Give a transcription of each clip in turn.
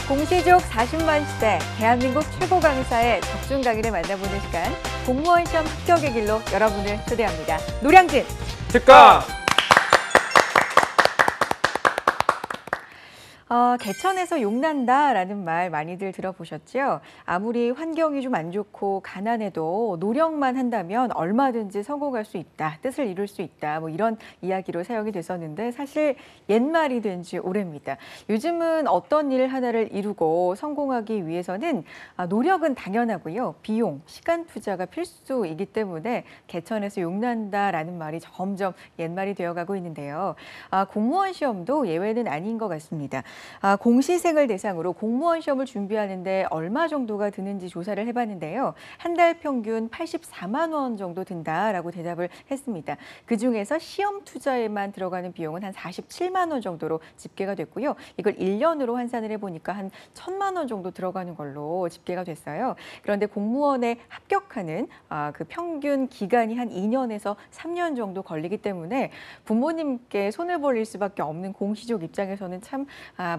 공시족 40만 시대 대한민국 최고 강사의 적중 강의를 만나보는 시간, 공무원 시험 합격의 길로 여러분을 초대합니다. 노량진 특강! 개천에서 용난다라는 말 많이들 들어보셨죠? 아무리 환경이 좀 안 좋고 가난해도 노력만 한다면 얼마든지 성공할 수 있다, 뜻을 이룰 수 있다, 뭐 이런 이야기로 사용이 됐었는데 사실 옛말이 된 지 오래입니다. 요즘은 어떤 일 하나를 이루고 성공하기 위해서는 노력은 당연하고요. 비용, 시간 투자가 필수이기 때문에 개천에서 용난다라는 말이 점점 옛말이 되어가고 있는데요. 공무원 시험도 예외는 아닌 것 같습니다. 공시생을 대상으로 공무원 시험을 준비하는데 얼마 정도가 드는지 조사를 해봤는데요. 한 달 평균 84만 원 정도 든다라고 대답을 했습니다. 그중에서 시험 투자에만 들어가는 비용은 한 47만 원 정도로 집계가 됐고요. 이걸 1년으로 환산을 해보니까 한 1,000만 원 정도 들어가는 걸로 집계가 됐어요. 그런데 공무원에 합격하는 그 평균 기간이 한 2년에서 3년 정도 걸리기 때문에 부모님께 손을 벌릴 수밖에 없는 공시족 입장에서는 참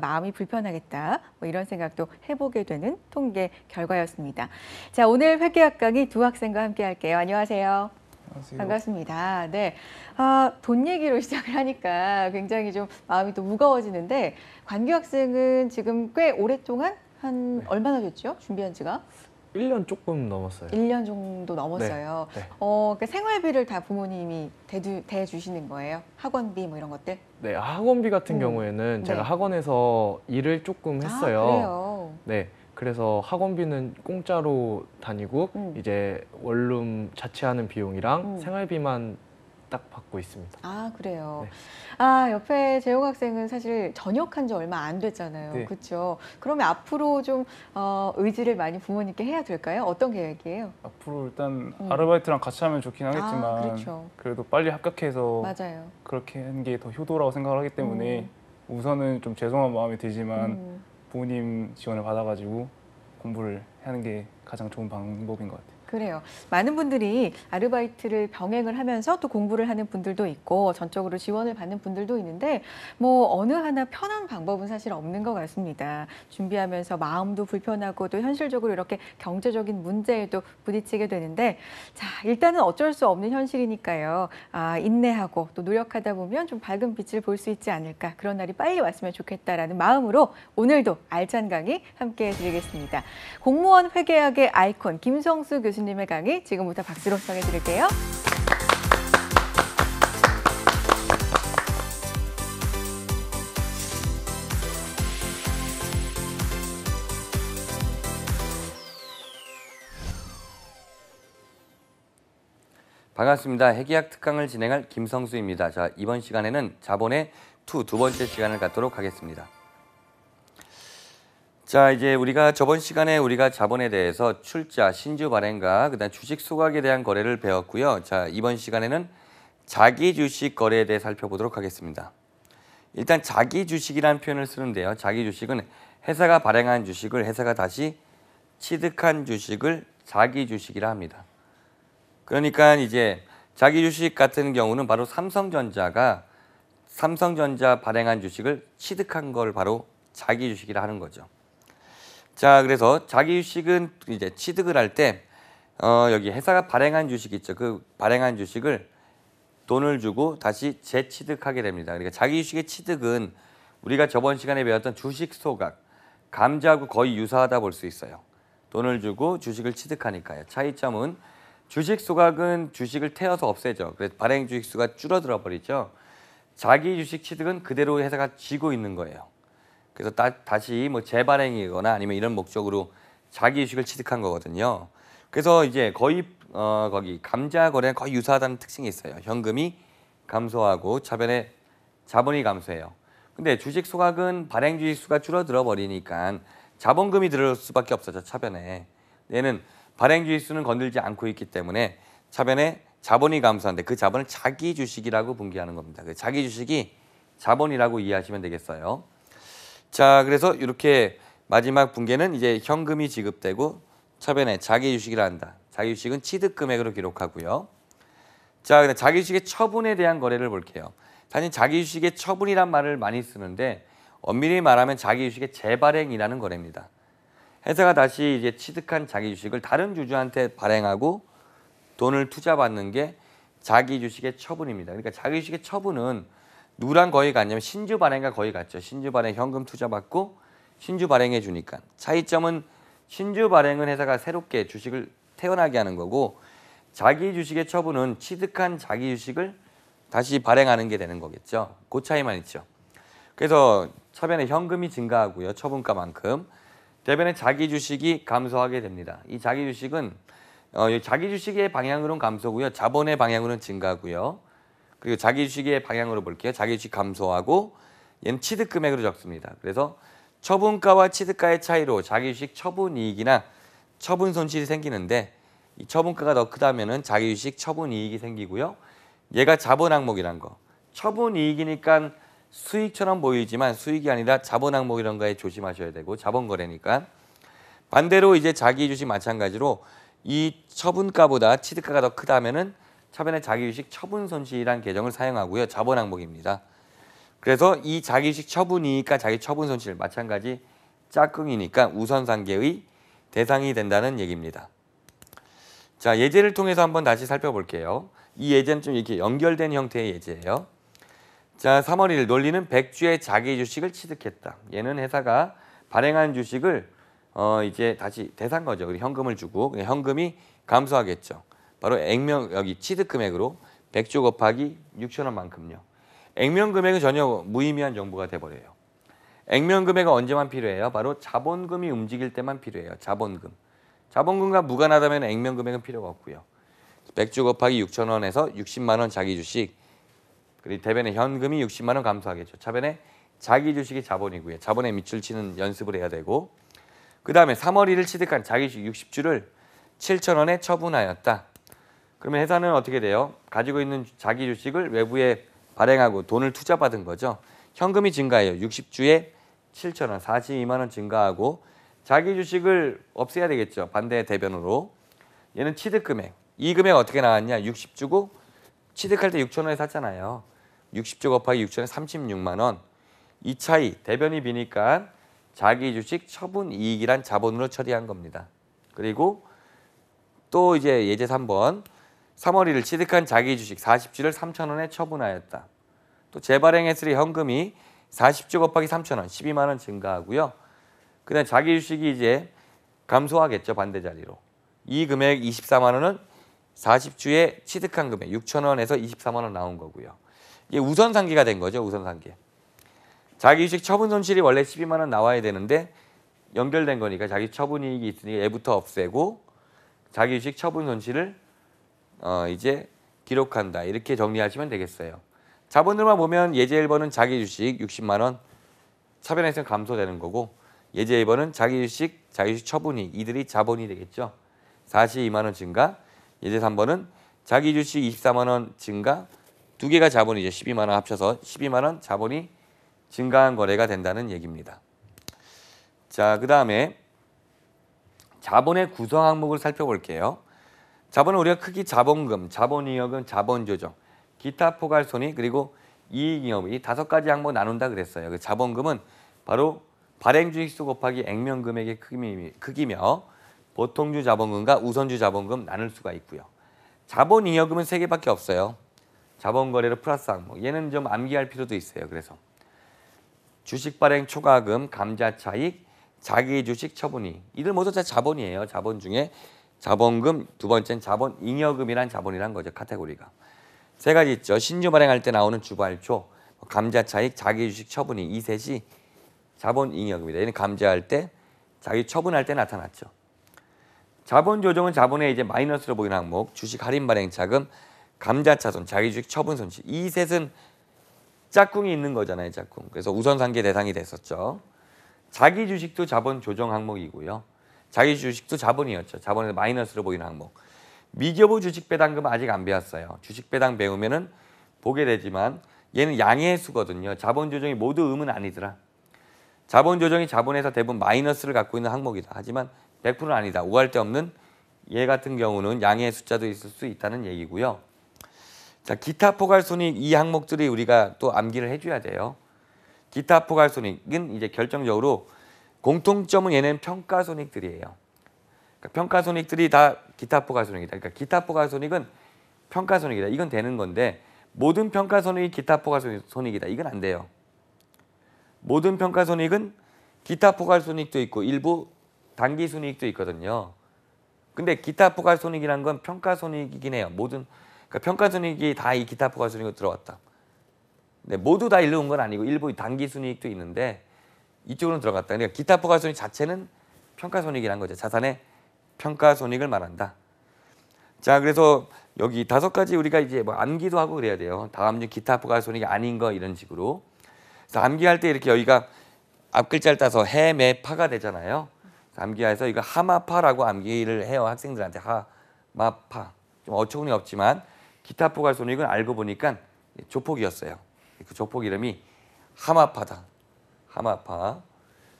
마음이 불편하겠다, 뭐 이런 생각도 해보게 되는 통계 결과였습니다. 자, 오늘 회계학 강의 두 학생과 함께 할게요. 안녕하세요. 안녕하세요. 반갑습니다. 네, 돈 얘기로 시작을 하니까 굉장히 좀 마음이 또 무거워지는데, 관규 학생은 지금 꽤 오랫동안 얼마나 됐죠? 준비한 지가? 1년 조금 넘었어요. 1년 정도 넘었어요. 네. 그러니까 생활비를 다 부모님이 대주시는 거예요? 학원비 뭐 이런 것들? 네, 학원비 같은 경우에는 제가 네. 학원에서 일을 조금 했어요. 그래요? 네, 그래서 학원비는 공짜로 다니고 이제 원룸 자취하는 비용이랑 생활비만 딱 받고 있습니다. 그래요. 네. 옆에 재용 학생은 사실 전역한 지 얼마 안 됐잖아요. 네. 그렇죠? 그러면 앞으로 좀 의지를 많이 부모님께 해야 될까요? 어떤 계획이에요? 앞으로 일단 아르바이트랑 같이 하면 좋긴 하겠지만 그렇죠. 그래도 빨리 합격해서 맞아요. 그렇게 하는 게 더 효도라고 생각을 하기 때문에 우선은 좀 죄송한 마음이 들지만 부모님 지원을 받아가지고 공부를 하는 게 가장 좋은 방법인 것 같아요. 그래요. 많은 분들이 아르바이트를 병행을 하면서 또 공부를 하는 분들도 있고 전적으로 지원을 받는 분들도 있는데 뭐 어느 하나 편한 방법은 사실 없는 것 같습니다. 준비하면서 마음도 불편하고 또 현실적으로 이렇게 경제적인 문제에도 부딪히게 되는데, 자, 일단은 어쩔 수 없는 현실이니까요. 인내하고 또 노력하다 보면 좀 밝은 빛을 볼 수 있지 않을까, 그런 날이 빨리 왔으면 좋겠다라는 마음으로 오늘도 알찬 강의 함께 해드리겠습니다. 공무원 회계학의 아이콘 김성수 교수님의 강의 지금부터 박수로 청해 드릴게요. 반갑습니다. 회계학 특강을 진행할 김성수입니다. 자, 이번 시간에는 자본의 두 번째 시간을 갖도록 하겠습니다. 자, 이제 우리가 저번 시간에 자본에 대해서 출자, 신주 발행과 그다음 주식 소각에 대한 거래를 배웠고요. 자, 이번 시간에는 자기 주식 거래에 대해 살펴보도록 하겠습니다. 일단 자기 주식이라는 표현을 쓰는데요. 자기 주식은 회사가 발행한 주식을 회사가 다시 취득한 주식을 자기 주식이라 합니다. 그러니까 이제 자기 주식 같은 경우는 바로 삼성전자 발행한 주식을 취득한 걸 바로 자기 주식이라 하는 거죠. 자, 그래서 자기 주식은 이제 취득을 할 때 여기 회사가 발행한 주식 있죠. 그 발행한 주식을 돈을 주고 다시 재취득하게 됩니다. 그러니까 자기 주식의 취득은 우리가 저번 시간에 배웠던 주식 소각, 감자하고 거의 유사하다 볼 수 있어요. 돈을 주고 주식을 취득하니까요. 차이점은 주식 소각은 주식을 태워서 없애죠. 그래서 발행 주식 수가 줄어들어 버리죠. 자기 주식 취득은 그대로 회사가 쥐고 있는 거예요. 그래서 다시 뭐 재발행이거나 아니면 이런 목적으로 자기 주식을 취득한 거거든요. 그래서 이제 거의 거기 감자 거래는 거의 유사하다는 특징이 있어요. 현금이 감소하고 차변에 자본이 감소해요. 근데 주식 소각은 발행 주식 수가 줄어들어 버리니까 자본금이 들어올 수밖에 없어져, 차변에. 얘는 발행 주식 수는 건들지 않고 있기 때문에 차변에 자본이 감소하는데 그 자본을 자기 주식이라고 분기하는 겁니다. 그 자기 주식이 자본이라고 이해하시면 되겠어요. 자, 그래서 이렇게 마지막 분계는 이제 현금이 지급되고 차변에 자기 주식이라 한다. 자기 주식은 취득 금액으로 기록하고요. 자, 근데 자기 주식의 처분에 대한 거래를 볼게요. 사실 자기 주식의 처분이란 말을 많이 쓰는데 엄밀히 말하면 자기 주식의 재발행이라는 거래입니다. 회사가 다시 이제 취득한 자기 주식을 다른 주주한테 발행하고 돈을 투자받는 게 자기 주식의 처분입니다. 그러니까 자기 주식의 처분은 누구랑 거의 같냐면 신주 발행과 거의 같죠. 신주 발행 현금 투자받고 신주 발행해 주니까. 차이점은 신주 발행은 회사가 새롭게 주식을 태어나게 하는 거고 자기 주식의 처분은 취득한 자기 주식을 다시 발행하는 게 되는 거겠죠. 그 차이만 있죠. 그래서 차변에 현금이 증가하고요. 처분가만큼. 대변에 자기 주식이 감소하게 됩니다. 이 자기 주식은 자기 주식의 방향으로는 감소고요. 자본의 방향으로는 증가하고요. 그리고 자기 주식의 방향으로 볼게요. 자기 주식 감소하고 얘는 취득 금액으로 적습니다. 그래서 처분가와 취득가의 차이로 자기 주식 처분이익이나 처분 손실이 생기는데 이 처분가가 더 크다면은 자기 주식 처분이익이 생기고요. 얘가 자본 항목이란 거. 처분이익이니까 수익처럼 보이지만 수익이 아니라 자본 항목 이런 거에 조심하셔야 되고 자본 거래니까. 반대로 이제 자기 주식 마찬가지로 이 처분가보다 취득가가 더 크다면은 차변에 자기 주식 처분 손실이란 계정을 사용하고요. 자본 항목입니다. 그래서 이 자기 주식 처분이익과 자기 처분 손실 마찬가지 짝꿍이니까 우선상계의 대상이 된다는 얘기입니다. 자, 예제를 통해서 한번 다시 살펴볼게요. 이 예제는 좀 이렇게 연결된 형태의 예제예요. 자, 3월 1일 논리는 100주의 자기 주식을 취득했다. 얘는 회사가 발행한 주식을 이제 다시 대산 거죠. 그리고 현금을 주고 현금이 감소하겠죠. 바로 액면 여기 취득 금액으로 100주 곱하기 6천원만큼요. 액면 금액은 전혀 무의미한 정보가 돼버려요. 액면 금액은 언제만 필요해요? 바로 자본금이 움직일 때만 필요해요. 자본금. 자본금과 무관하다면 액면 금액은 필요가 없고요. 100주 곱하기 6천원에서 60만 원 자기 주식. 그리고 대변에 현금이 60만 원 감소하겠죠. 차변에 자기 주식이 자본이고요. 자본에 밑줄 치는 연습을 해야 되고 그 다음에 3월 1일 취득한 자기 주식 60주를 7천원에 처분하였다. 그러면 회사는 어떻게 돼요? 가지고 있는 자기 주식을 외부에 발행하고 돈을 투자받은 거죠. 현금이 증가해요. 60주에 7천원, 42만 원 증가하고 자기 주식을 없애야 되겠죠. 반대 대변으로. 얘는 취득 금액. 이 금액 어떻게 나왔냐? 60주고 취득할 때 6천원에 샀잖아요. 60주 곱하기 6천원에 36만 원. 이 차이 대변이 비니까 자기 주식 처분 이익이란 자본으로 처리한 겁니다. 그리고 또 이제 예제 3번 3월 1일 취득한 자기 주식 40주를 3천원에 처분하였다. 또 재발행했을 때 현금이 40주 곱하기 3천원 12만 원 증가하고요. 그다음 자기 주식이 이제 감소하겠죠. 반대 자리로. 이 금액 24만 원은 40주에 취득한 금액 6천원에서 24만 원 나온 거고요. 이게 우선상계가 된 거죠. 우선상계. 자기 주식 처분 손실이 원래 12만 원 나와야 되는데 연결된 거니까 자기 처분 이익이 있으니까 얘부터 없애고 자기 주식 처분 손실을 이제 기록한다. 이렇게 정리하시면 되겠어요. 자본으로만 보면 예제 1번은 자기 주식 60만 원 차변에서 감소되는 거고 예제 2번은 자기 주식 처분 이익 이들이 자본이 되겠죠. 42만 원 증가. 예제 3번은 자기 주식 24만 원 증가. 두 개가 자본이죠. 12만 원 합쳐서 12만 원 자본이 증가한 거래가 된다는 얘기입니다. 자, 그 다음에 자본의 구성 항목을 살펴볼게요. 자본은 우리가 크게 자본금, 자본이익은 자본조정, 기타 포괄손익 그리고 이익잉여 이 5가지 항목 나눈다 그랬어요. 그 자본금은 바로 발행주식수 곱하기 액면금액의 크기며 보통주 자본금과 우선주 자본금 나눌 수가 있고요. 자본잉여금은 3개밖에 없어요. 자본거래로 플러스 항목. 얘는 좀 암기할 필요도 있어요. 그래서 주식 발행 초과금, 감자차익, 자기 주식 처분이익. 이들 모두 다 자본이에요. 자본 중에 자본금, 두 번째는 자본잉여금이란 자본이란 거죠. 카테고리가. 3가지 있죠. 신주 발행할 때 나오는 주발초, 감자차익, 자기 주식 처분이익. 이 셋이 자본잉여금이다. 얘는 감자할 때, 자기 처분할 때 나타났죠. 자본 조정은 자본의 이제 마이너스로 보이는 항목, 주식 할인 발행 자금, 감자차손, 자기 주식 처분 손실. 이 셋은 짝꿍이 있는 거잖아요, 짝꿍. 그래서 우선상계 대상이 됐었죠. 자기 주식도 자본 조정 항목이고요. 자기 주식도 자본이었죠. 자본에서 마이너스로 보이는 항목. 미교부 주식 배당금은 아직 안 배웠어요. 주식 배당 배우면은 보게 되지만 얘는 양의 수거든요. 자본 조정이 모두 음은 아니더라. 자본 조정이 자본에서 대부분 마이너스를 갖고 있는 항목이다. 하지만 100%는 아니다. 오할 데 없는 얘 같은 경우는 양의 숫자도 있을 수 있다는 얘기고요. 자, 기타 포괄손익 이 항목들이 우리가 또 암기를 해줘야 돼요. 기타 포괄손익은 이제 결정적으로 공통점은 얘는 평가손익들이에요. 그러니까 평가손익들이 다 기타 포괄손익이다. 그러니까 기타 포괄손익은 평가손익이다. 이건 되는 건데 모든 평가손익이 기타 포괄손익이다. 이건 안 돼요. 모든 평가손익은 기타 포괄손익도 있고 일부 단기순이익도 있거든요. 근데 기타 포괄손익이라는 건 평가손익이긴 해요. 모든 그러니까 평가손익이 다 이 기타 포괄손익으로 들어왔다. 네, 모두 다 일로 온 건 아니고 일부 단기순이익도 있는데 이쪽으로 들어갔다. 그러니까 기타 포괄손익 자체는 평가손익이라는 거죠. 자산의 평가손익을 말한다. 자, 그래서 여기 5가지 우리가 이제 뭐 암기도 하고 그래야 돼요. 다음 중 기타 포괄손익이 아닌 거 이런 식으로. 그래서 암기할 때 이렇게 여기가 앞 글자를 따서 해, 매, 파가 되잖아요. 암기해서 이거 하마파라고 암기를 해요. 학생들한테 하마파. 좀 어처구니 없지만 기타 포괄손익은 알고 보니까 조폭이었어요. 그 조폭 이름이 하마파다. 하마파.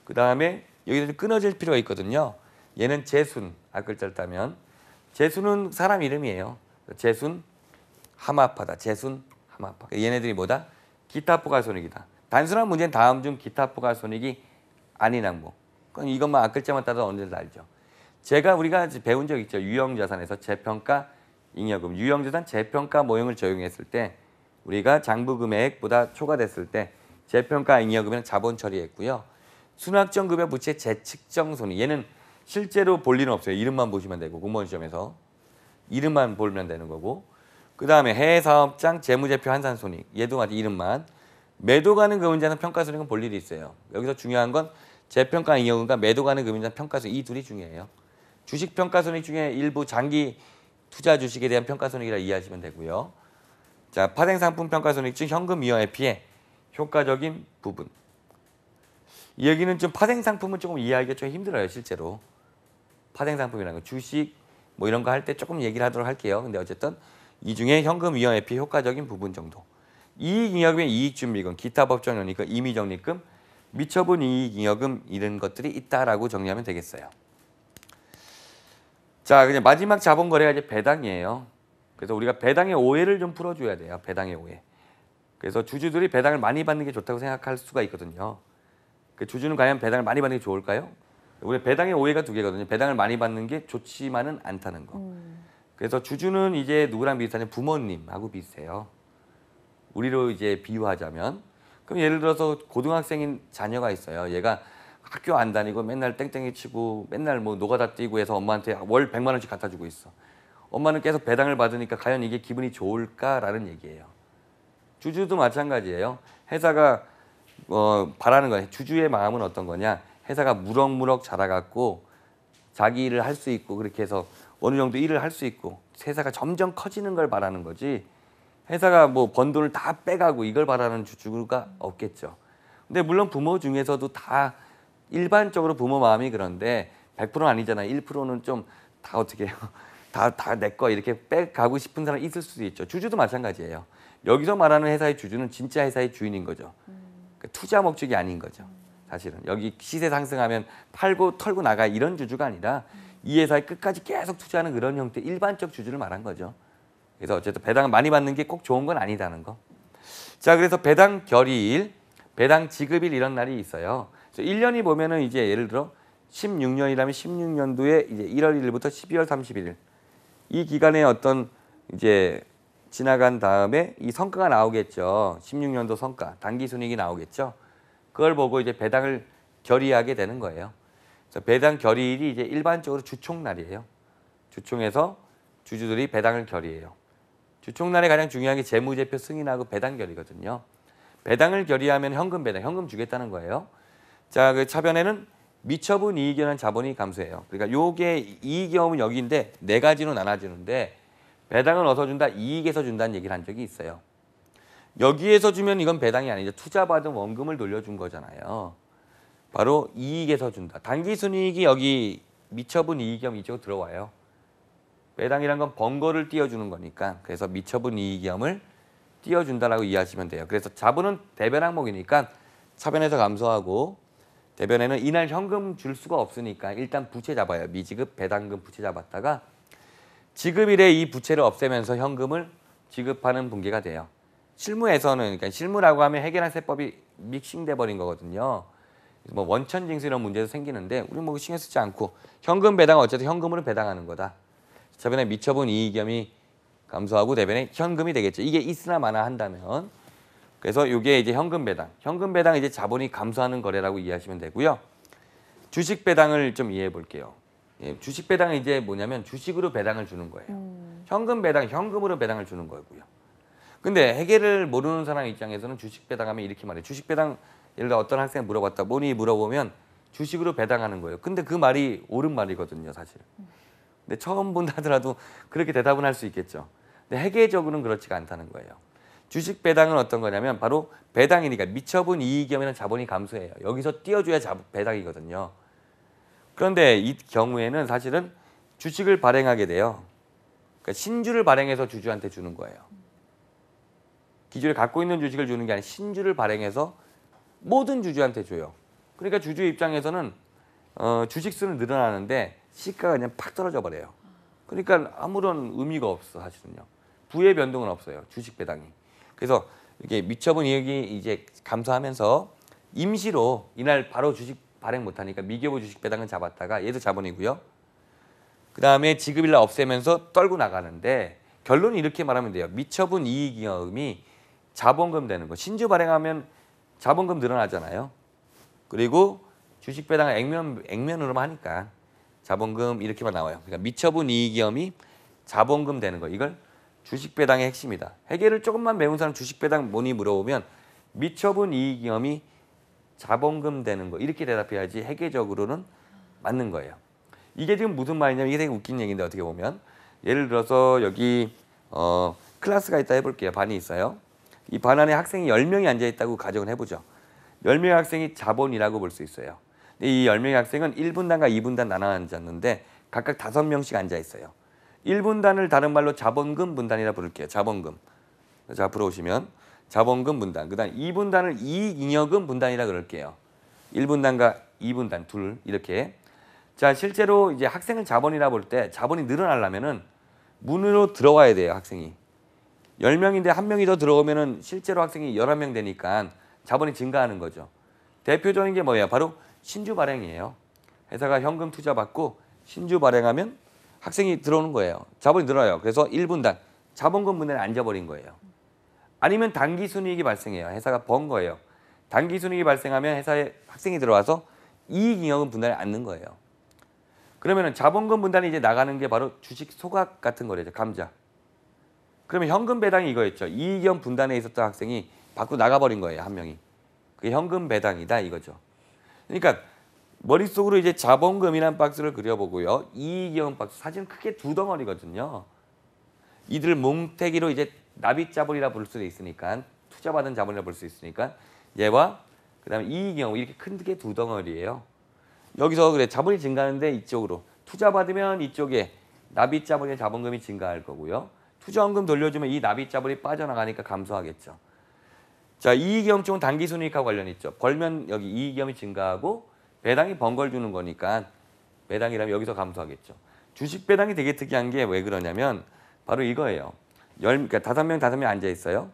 그 다음에 여기서 끊어질 필요가 있거든요. 얘는 재순. 앞 글자를 따면 재순은 사람 이름이에요. 재순 하마파다. 재순 하마파. 얘네들이 뭐다? 기타 포괄손익이다. 단순한 문제는 다음 중 기타 포괄손익이 아닌 항목. 이것만 앞 글자만 따도 어느 정도 알죠. 우리가 배운 적 있죠. 유형자산에서 재평가 잉여금. 유형자산 재평가 모형을 적용했을 때 우리가 장부금액보다 초과됐을 때 재평가 잉여금에는 자본 처리했고요. 순학정급여 부채 재측정 손익. 얘는 실제로 볼 일은 없어요. 이름만 보시면 되고 공무원 시험에서 이름만 보면 되는 거고. 그 다음에 해사업장 재무제표 한산손익. 얘도 마치 이름만. 매도 가능 금융자산 평가손익은 볼 일이 있어요. 여기서 중요한 건 재평가 잉여금과 매도 가능 금융자산 평가손익 이 둘이 중요해요. 주식 평가손익 중에 일부 장기 투자 주식에 대한 평가손익이라 이해하시면 되고요. 자, 파생상품 평가손익 중 현금 이화의 피해 효과적인 부분. 여기는 좀 파생상품은 조금 이해하기가 좀 힘들어요. 실제로 파생상품이라는 거 주식 뭐 이런 거 할 때 조금 얘기를 하도록 할게요. 근데 어쨌든 이 중에 현금 이화의 피해 효과적인 부분 정도. 이익잉여금의 이익준비금, 기타 법정연립금, 임의적립금, 미처분 이익잉여금 이런 것들이 있다라고 정리하면 되겠어요. 자, 그냥 마지막 자본거래가 이제 배당이에요. 그래서 우리가 배당의 오해를 좀 풀어줘야 돼요. 배당의 오해. 그래서 주주들이 배당을 많이 받는 게 좋다고 생각할 수가 있거든요. 그 주주는 과연 배당을 많이 받는 게 좋을까요? 우리 배당의 오해가 2개거든요. 배당을 많이 받는 게 좋지만은 않다는 거. 그래서 주주는 이제 누구랑 비슷하냐? 부모님하고 비슷해요. 우리로 이제 비유하자면, 그럼 예를 들어서 고등학생인 자녀가 있어요. 얘가 학교 안 다니고 맨날 땡땡이 치고 맨날 뭐 노가다 뛰고 해서 엄마한테 월 100만 원씩 갖다 주고 있어. 엄마는 계속 배당을 받으니까 과연 이게 기분이 좋을까라는 얘기예요. 주주도 마찬가지예요. 회사가 바라는 거예요. 주주의 마음은 어떤 거냐? 회사가 무럭무럭 자라갖고 자기 일을 할 수 있고 그렇게 해서 어느 정도 일을 할 수 있고 회사가 점점 커지는 걸 바라는 거지. 회사가 뭐 번 돈을 다 빼가고 이걸 바라는 주주가 없겠죠. 근데 물론 부모 중에서도 다 일반적으로 부모 마음이 그런데 100%는 아니잖아요. 1%는 좀 다 어떻게 해요. 다 내 거 이렇게 빼가고 싶은 사람이 있을 수도 있죠. 주주도 마찬가지예요. 여기서 말하는 회사의 주주는 진짜 회사의 주인인 거죠. 그러니까 투자 목적이 아닌 거죠. 사실은 여기 시세 상승하면 팔고 털고 나가 이런 주주가 아니라 이 회사에 끝까지 계속 투자하는 그런 형태 일반적 주주를 말한 거죠. 그래서 어쨌든 배당을 많이 받는 게 꼭 좋은 건 아니다는 거. 자, 그래서 배당 결의일, 배당 지급일 이런 날이 있어요. 그래서 1년이 보면은 이제 예를 들어 16년이라면 16년도에 이제 1월 1일부터 12월 31일 이 기간에 어떤 이제 지나간 다음에 이 성과가 나오겠죠. 16년도 성과, 당기순이익이 나오겠죠. 그걸 보고 이제 배당을 결의하게 되는 거예요. 그래서 배당 결의일이 이제 일반적으로 주총날이에요. 주총에서 주주들이 배당을 결의해요. 주총날에 가장 중요한 게 재무제표 승인하고 배당 결의거든요. 배당을 결의하면 현금 배당, 현금 주겠다는 거예요. 자, 그 차변에는 미처분 이익이라는 자본이 감소해요. 그러니까 요게 이익이익은 여기인데 4가지로 나눠지는데 배당을 어디서 준다? 이익에서 준다는 얘기를 한 적이 있어요. 여기에서 주면 이건 배당이 아니죠. 투자받은 원금을 돌려준 거잖아요. 바로 이익에서 준다. 당기순이익이 여기 미처분 이익이익 이쪽으로 들어와요. 배당이란 건 번거를 띄워주는 거니까 그래서 미처분 이익이익을 띄워준다라고 이해하시면 돼요. 그래서 자본은 대변 항목이니까 차변에서 감소하고 대변에는 이날 현금 줄 수가 없으니까 일단 부채 잡아요. 미지급, 배당금 부채 잡았다가 지급일에 이 부채를 없애면서 현금을 지급하는 분기가 돼요. 실무에서는 그러니까 실무라고 하면 해결한 세법이 믹싱돼 버린 거거든요. 뭐 원천징수 이런 문제도 생기는데 우리 뭐 신경 쓰지 않고 현금 배당은 어쨌든 현금으로 배당하는 거다. 저변에 미처분 이익염이 감소하고 대변에 현금이 되겠죠. 이게 있으나 마나 한다면 그래서 이게 이제 현금 배당 이제 자본이 감소하는 거래라고 이해하시면 되고요. 주식 배당을 좀 이해해 볼게요. 예, 주식 배당은 이제 뭐냐면 주식으로 배당을 주는 거예요. 현금 배당, 현금으로 배당을 주는 거고요. 근데 해결을 모르는 사람 입장에서는 주식 배당하면 이렇게 말해요. 주식 배당 예를 들어 어떤 학생이 물어봤다. 뭐니 물어보면 주식으로 배당하는 거예요. 근데 그 말이 옳은 말이거든요, 사실. 근데 처음 본다 하더라도 그렇게 대답은 할 수 있겠죠. 근데 회계적으로는 그렇지가 않다는 거예요. 주식 배당은 어떤 거냐면 바로 배당이니까 미처분 이익이면 자본이 감소해요. 여기서 띄워줘야 배당이거든요. 그런데 이 경우에는 사실은 주식을 발행하게 돼요. 그러니까 신주를 발행해서 주주한테 주는 거예요. 기존에 갖고 있는 주식을 주는 게 아니라 신주를 발행해서 모든 주주한테 줘요. 그러니까 주주 입장에서는 주식 수는 늘어나는데 시가가 그냥 팍 떨어져 버려요. 그러니까 아무런 의미가 없어 사실은요. 부의 변동은 없어요. 주식 배당이. 그래서 이게 미처분 이익이 이제 감소하면서 임시로 이날 바로 주식 발행 못하니까 미교부 주식 배당은 잡았다가 얘도 자본이고요. 그 다음에 지급일날 없애면서 떨고 나가는데 결론은 이렇게 말하면 돼요. 미처분 이익이익이 자본금 되는 거. 신주 발행하면 자본금 늘어나잖아요. 그리고 주식 배당을 액면으로만 하니까 자본금 이렇게만 나와요. 그러니까 미처분 이익이익이 자본금 되는 거. 이걸 주식 배당의 핵심이다. 회계를 조금만 배운 사람 주식 배당 뭐니 물어보면 미처분 이익이익이 자본금 되는 거. 이렇게 대답해야지 회계적으로는 맞는 거예요. 이게 지금 무슨 말이냐면 이게 되게 웃긴 얘기인데 어떻게 보면 예를 들어서 여기 클래스가 있다 해볼게요. 반이 있어요. 이 반 안에 학생이 10명이 앉아있다고 가정을 해보죠. 10명의 학생이 자본이라고 볼 수 있어요. 근데 이 10명의 학생은 1분단과 2분단 나눠 앉았는데 각각 5명씩 앉아있어요. 1분단을 다른 말로 자본금 분단이라 부를게요. 자본금. 자, 앞으로 오시면 자본금 분단. 그 다음 2분단을 이익잉여금 분단이라 그럴게요. 1분단과 2분단 둘 이렇게. 자, 실제로 이제 학생을 자본이라 볼 때 자본이 늘어나려면은 문으로 들어와야 돼요, 학생이. 10명인데 1명이 더 들어오면은 실제로 학생이 11명 되니까 자본이 증가하는 거죠. 대표적인 게 뭐예요? 바로 신주 발행이에요. 회사가 현금 투자 받고 신주 발행하면 학생이 들어오는 거예요. 자본이 늘어요. 그래서 1분단, 자본금 분단에 앉아버린 거예요. 아니면 단기 순이익이 발생해요. 회사가 번 거예요. 단기 순이익이 발생하면 회사에 학생이 들어와서 이익잉여금 분단에 앉는 거예요. 그러면 자본금 분단이 이제 나가는 게 바로 주식 소각 같은 거래죠. 감자. 그러면 현금 배당이 이거였죠. 이익잉여금 분단에 있었던 학생이 밖으로 나가버린 거예요. 한 명이. 그게 현금 배당이다 이거죠. 그러니까 머릿속으로 이제 자본금이라는 박스를 그려보고요. 이익잉여금 박스. 사실은 크게 두 덩어리거든요. 이들 뭉태기로 이제 납입자본이라 부를 수도 있으니까 투자받은 자본이라 볼 수 있으니까 얘와 그다음에 이익잉여금 이렇게 큰 게 두 덩어리예요. 여기서 그래 자본이 증가하는데 이쪽으로 투자받으면 이쪽에 납입자본의 자본금이 증가할 거고요. 투자원금 돌려주면 이 납입자본이 빠져나가니까 감소하겠죠. 자, 이익잉여금 쪽은 단기순이익하고 관련이 있죠. 벌면 여기 이익잉여금이 증가하고 배당이 번 걸 주는 거니까 배당이라면 여기서 감소하겠죠. 주식 배당이 되게 특이한 게 왜 그러냐면 바로 이거예요. 그러니까 5명 앉아 있어요.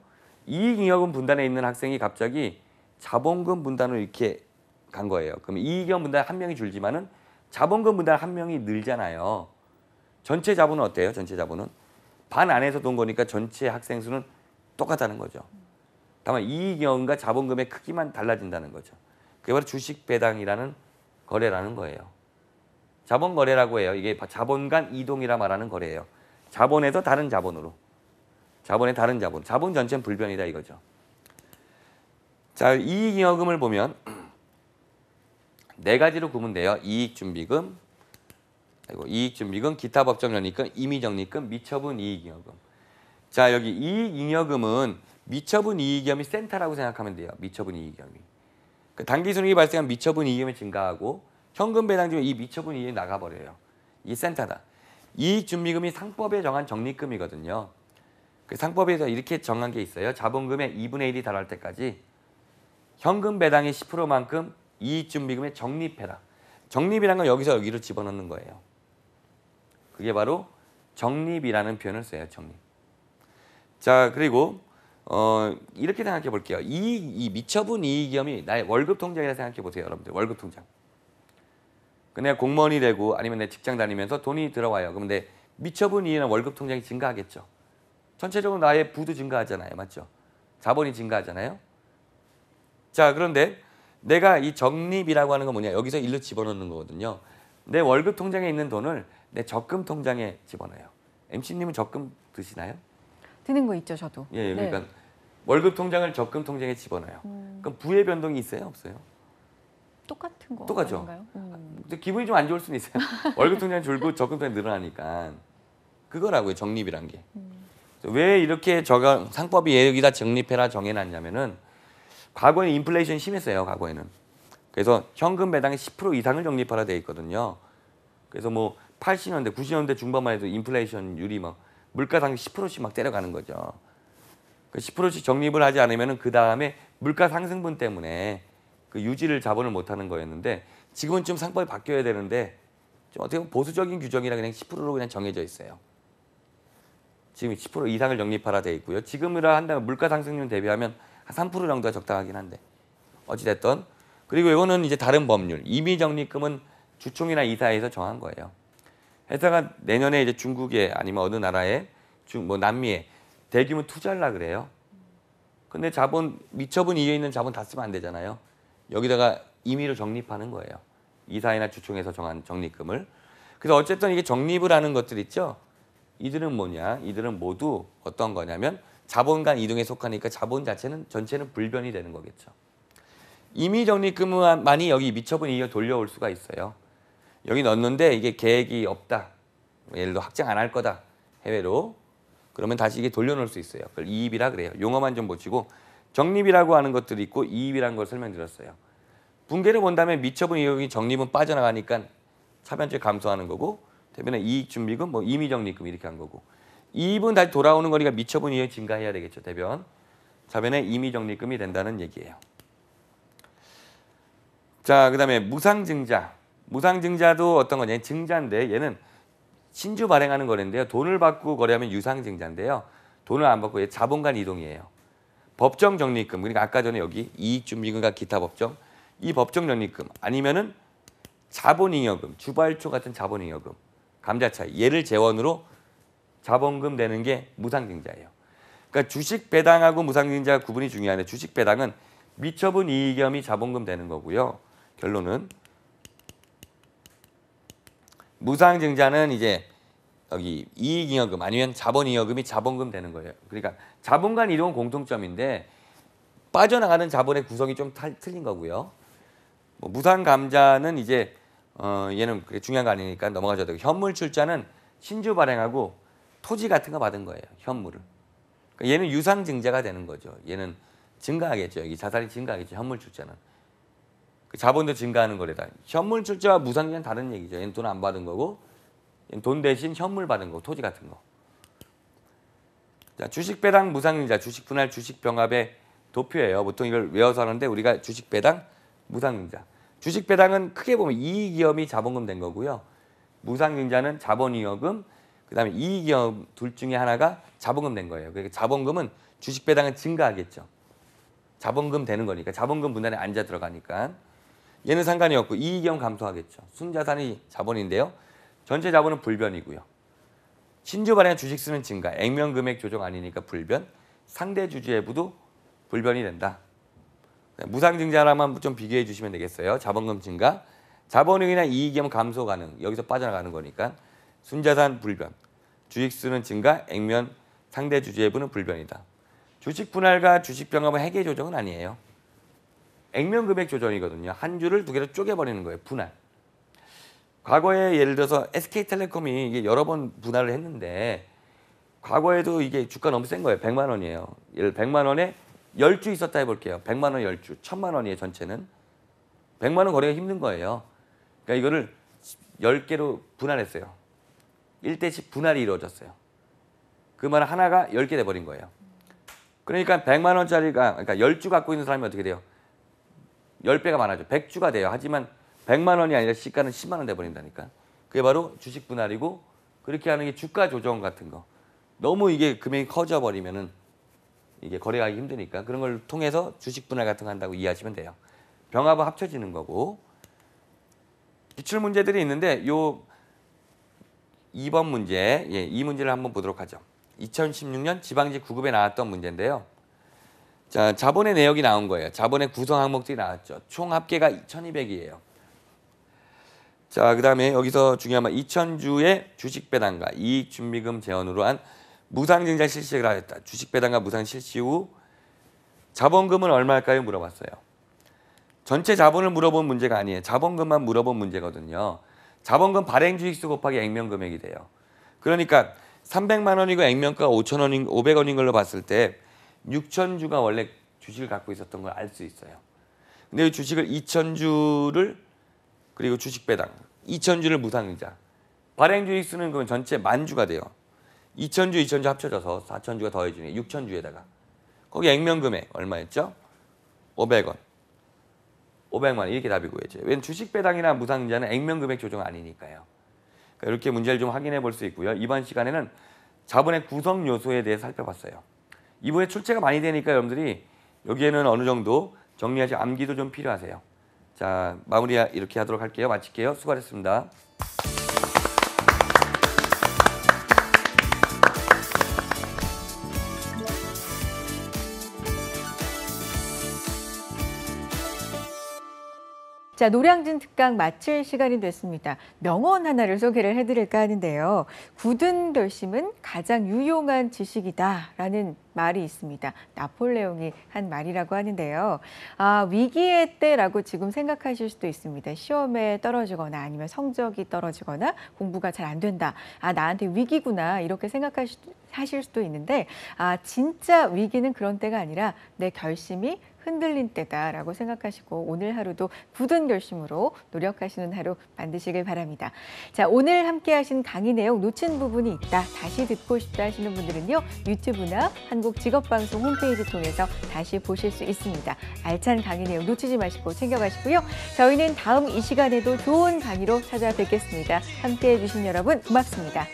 이익잉여금 분단에 있는 학생이 갑자기 자본금 분단으로 이렇게 간 거예요. 그럼 이익잉여금 분단 한 명이 줄지만은 자본금 분단 한 명이 늘잖아요. 전체 자본은 어때요? 전체 자본은 반 안에서 돈 거니까 전체 학생 수는 똑같다는 거죠. 다만 이익잉여금과 자본금의 크기만 달라진다는 거죠. 그게 바로 주식 배당이라는 거래라는 거예요. 자본 거래라고 해요. 이게 자본 간 이동이라 말하는 거래예요. 자본에서 다른 자본으로. 자본의 다른 자본. 자본 전체는 불변이다 이거죠. 자, 이익잉여금을 보면 네 가지로 구분 돼요. 이익준비금, 이익준비금, 기타 법정연립금, 임의적립금, 미처분 이익잉여금. 자, 여기 이익잉여금은 미처분 이익잉여금이 센터라고 생각하면 돼요. 미처분 이익잉여금이. 그 단기순이익이 발생한 미처분 이익잉여금이 증가하고 현금 배당 중에 이 미처분 이익이 나가버려요. 이게 센터다. 이익준비금이 상법에 정한 적립금이거든요. 그 상법에서 이렇게 정한 게 있어요. 자본금의 2분의 1이 달할 때까지 현금 배당의 10%만큼 이익준비금의 적립해라. 적립이라는 건 여기서 여기로 집어넣는 거예요. 그게 바로 적립이라는 표현을 써요. 적립. 자, 그리고 이렇게 생각해 볼게요. 이 미처분 이익이염이 나의 월급 통장이라 생각해 보세요, 여러분들. 월급 통장. 내가 공무원이 되고 아니면 내 직장 다니면서 돈이 들어와요. 그러면 내 미처분 이익이나 월급 통장이 증가하겠죠. 전체적으로 나의 부도 증가하잖아요, 맞죠? 자본이 증가하잖아요. 자, 그런데 내가 이 적립이라고 하는 건 뭐냐? 여기서 일로 집어넣는 거거든요. 내 월급 통장에 있는 돈을 내 적금 통장에 집어넣어요. MC님은 적금 드시나요? 드는 거 있죠, 저도. 예, 네. 그러니까 월급 통장을 적금 통장에 집어넣어요. 그럼 부의 변동이 있어요, 없어요? 똑같은 거 똑같죠. 아닌가요? 근데 기분이 좀 안 좋을 수는 있어요. 월급 통장이 줄고 적금 통장이 늘어나니까. 그거라고요, 적립이란 게. 왜 이렇게 상법이 여기다 적립해라 정해놨냐면은 과거에 인플레이션이 심했어요, 과거에는. 그래서 현금 배당의 10% 이상을 적립하라 돼 있거든요. 그래서 뭐 80년대, 90년대 중반만 해도 인플레이션율이 막 물가 상승 10%씩 막 때려가는 거죠. 그 10%씩 적립을 하지 않으면은 그 다음에 물가 상승분 때문에 그 유지를 자본을 못하는 거였는데 지금은 좀 상법이 바뀌어야 되는데 좀 어떻게 보면 보수적인 규정이라 그냥 10%로 그냥 정해져 있어요. 지금 10% 이상을 적립하라 돼 있고요. 지금이라 한다면 물가 상승률 대비하면 한 3% 정도가 적당하긴 한데 어찌됐든 그리고 이거는 이제 다른 법률 임의 적립금은 주총이나 이사회에서 정한 거예요. 회사가 내년에 이제 중국에 아니면 어느 나라에 뭐 남미에 대규모 투자를 하려 그래요. 근데 자본 미처분 이에 있는 자본 다 쓰면 안 되잖아요. 여기다가 임의로 적립하는 거예요. 이사회나 주총에서 정한 적립금을. 그래서 어쨌든 이게 적립을 하는 것들 있죠. 이들은 뭐냐? 이들은 모두 어떤 거냐면 자본 간 이동에 속하니까 자본 자체는 전체는 불변이 되는 거겠죠. 임의 적립금만이 여기 미처분 이익을 돌려올 수가 있어요. 여기 넣었는데 이게 계획이 없다. 예를 들어 확장 안 할 거다. 해외로. 그러면 다시 이게 돌려놓을 수 있어요. 그걸 이입이라 그래요. 용어만 좀 보시고 적립이라고 하는 것들이 있고 이입이라는 걸 설명드렸어요. 분개를 본다면 미처분 이익이 적립은 빠져나가니까 차변제 감소하는 거고 대변에 이익준비금, 뭐 임의적립금 이렇게 한 거고 이입은 다시 돌아오는 거니까 미처분 이익 증가해야 되겠죠. 대변. 차변에 임의적립금이 된다는 얘기예요. 자, 그다음에 무상증자. 무상증자도 어떤 거냐? 증자인데 얘는 신주 발행하는 거래인데요. 돈을 받고 거래하면 유상증자인데요. 돈을 안 받고 얘 자본 간 이동이에요. 법정 적립금. 그러니까 아까 전에 여기 이익준비금과 기타 법정. 이 법정 적립금 아니면은 자본잉여금, 주발초 같은 자본잉여금, 감자차익 얘를 재원으로 자본금 되는 게 무상증자예요. 그러니까 주식 배당하고 무상증자 구분이 중요한데 주식 배당은 미처분 이익염이 자본금 되는 거고요. 결론은 무상증자는 이제 여기 이익잉여금 아니면 자본잉여금이 자본금 되는 거예요. 그러니까 자본 간 이동은 공통점인데 빠져나가는 자본의 구성이 좀 틀린 거고요. 뭐 무상감자는 이제 얘는 그게 중요한 거 아니니까 넘어가셔도 되고 현물 출자는 신주 발행하고 토지 같은 거 받은 거예요. 현물을. 그러니까 얘는 유상증자가 되는 거죠. 얘는 증가하겠죠. 여기 자산이 증가하겠죠. 현물 출자는. 그 자본도 증가하는 거래다. 현물 출자와 무상증자는 다른 얘기죠. 얘는 돈 안 받은 거고 얘는 돈 대신 현물 받은 거, 토지 같은 거. 자, 주식 배당 무상증자, 주식 분할, 주식 병합의 도표예요. 보통 이걸 외워서 하는데 우리가 주식 배당 무상증자. 주식 배당은 크게 보면 이익이염이 자본금 된 거고요. 무상증자는 자본잉여금, 그다음에 이익이염 둘 중에 하나가 자본금 된 거예요. 그러니까 자본금은 주식 배당은 증가하겠죠. 자본금 되는 거니까 자본금 분할에 앉아 들어가니까 얘는 상관이 없고 이익이염 감소하겠죠. 순자산이 자본인데요. 전체 자본은 불변이고요. 신주 발행 주식 수는 증가, 액면 금액 조정 아니니까 불변, 상대 주주회부도 불변이 된다. 무상증자랑만 좀 비교해 주시면 되겠어요. 자본금 증가, 자본잉이나 이익이염 감소 가능, 여기서 빠져나가는 거니까 순자산 불변, 주식 수는 증가, 액면 상대 주주회부는 불변이다. 주식 분할과 주식 병합은 회계 조정은 아니에요. 액면 금액 조정이거든요. 한 주를 두 개로 쪼개버리는 거예요. 분할. 과거에 예를 들어서 SK텔레콤이 이게 여러 번 분할을 했는데 과거에도 이게 주가 너무 센 거예요. 100만 원이에요. 예를 100만 원에 10주 있었다 해볼게요. 100만 원 10주, 1000만 원이에요. 전체는. 100만 원 거래가 힘든 거예요. 그러니까 이거를 10개로 분할했어요. 1대10 분할이 이루어졌어요. 그 말은 하나가 10개 돼버린 거예요. 그러니까 100만 원짜리가 그러니까 10주 갖고 있는 사람이 어떻게 돼요? 10배가 많아져. 100주가 돼요. 하지만 100만 원이 아니라 시가는 10만 원 돼버린다니까. 그게 바로 주식 분할이고 그렇게 하는 게 주가 조정 같은 거. 너무 이게 금액이 커져 버리면은 이게 거래하기 힘드니까 그런 걸 통해서 주식 분할 같은 거 한다고 이해하시면 돼요. 병합은 합쳐지는 거고. 기출 문제들이 있는데 요 2번 문제, 이 문제를 한번 보도록 하죠. 2016년 지방직 9급에 나왔던 문제인데요. 자, 자본의 내역이 나온 거예요. 자본의 구성 항목들이 나왔죠. 총 합계가 1200이에요. 자, 그다음에 여기서 중요한 건 2000주의 주식 배당과 이익 준비금 재원으로 한 무상증자 실시를 하였다. 주식 배당과 무상 실시 후 자본금은 얼마일까요? 물어봤어요. 전체 자본을 물어본 문제가 아니에요. 자본금만 물어본 문제거든요. 자본금 발행 주식수 곱하기 액면 금액이 돼요. 그러니까 300만 원이고 액면가가 500원인 걸로 봤을 때 6,000주가 원래 주식을 갖고 있었던 걸 알 수 있어요. 근데 이 주식을 2,000주를 그리고 주식 배당 2,000주를 무상이자 발행 주식수는 그건 전체 10,000주가 돼요. 2,000주, 2,000주 합쳐져서 4,000주가 더해지네. 6,000주에다가 거기 액면 금액 얼마였죠? 500원. 500만 원 이렇게 답이 구해져요. 왜냐면 주식 배당이나 무상이자는 액면 금액 조정 아니니까요. 그러니까 이렇게 문제를 좀 확인해 볼 수 있고요. 이번 시간에는 자본의 구성 요소에 대해 살펴봤어요. 이번에 출제가 많이 되니까 여러분들이 여기에는 어느 정도 정리하시 암기도 좀 필요하세요. 자, 마무리 이렇게 하도록 할게요. 마칠게요. 수고하셨습니다. 자, 노량진 특강 마칠 시간이 됐습니다. 명언 하나를 소개를 해드릴까 하는데요. 굳은 결심은 가장 유용한 지식이다라는 말이 있습니다. 나폴레옹이 한 말이라고 하는데요. 위기의 때라고 지금 생각하실 수도 있습니다. 시험에 떨어지거나 아니면 성적이 떨어지거나 공부가 잘 안 된다. 나한테 위기구나 이렇게 생각하실 수도 있는데 진짜 위기는 그런 때가 아니라 내 결심이 흔들린 때다라고 생각하시고 오늘 하루도 굳은 결심으로 노력하시는 하루 만드시길 바랍니다. 자, 오늘 함께 하신 강의 내용 놓친 부분이 있다, 다시 듣고 싶다 하시는 분들은요. 유튜브나 한국직업방송 홈페이지 통해서 다시 보실 수 있습니다. 알찬 강의 내용 놓치지 마시고 챙겨가시고요. 저희는 다음 이 시간에도 좋은 강의로 찾아뵙겠습니다. 함께해 주신 여러분 고맙습니다.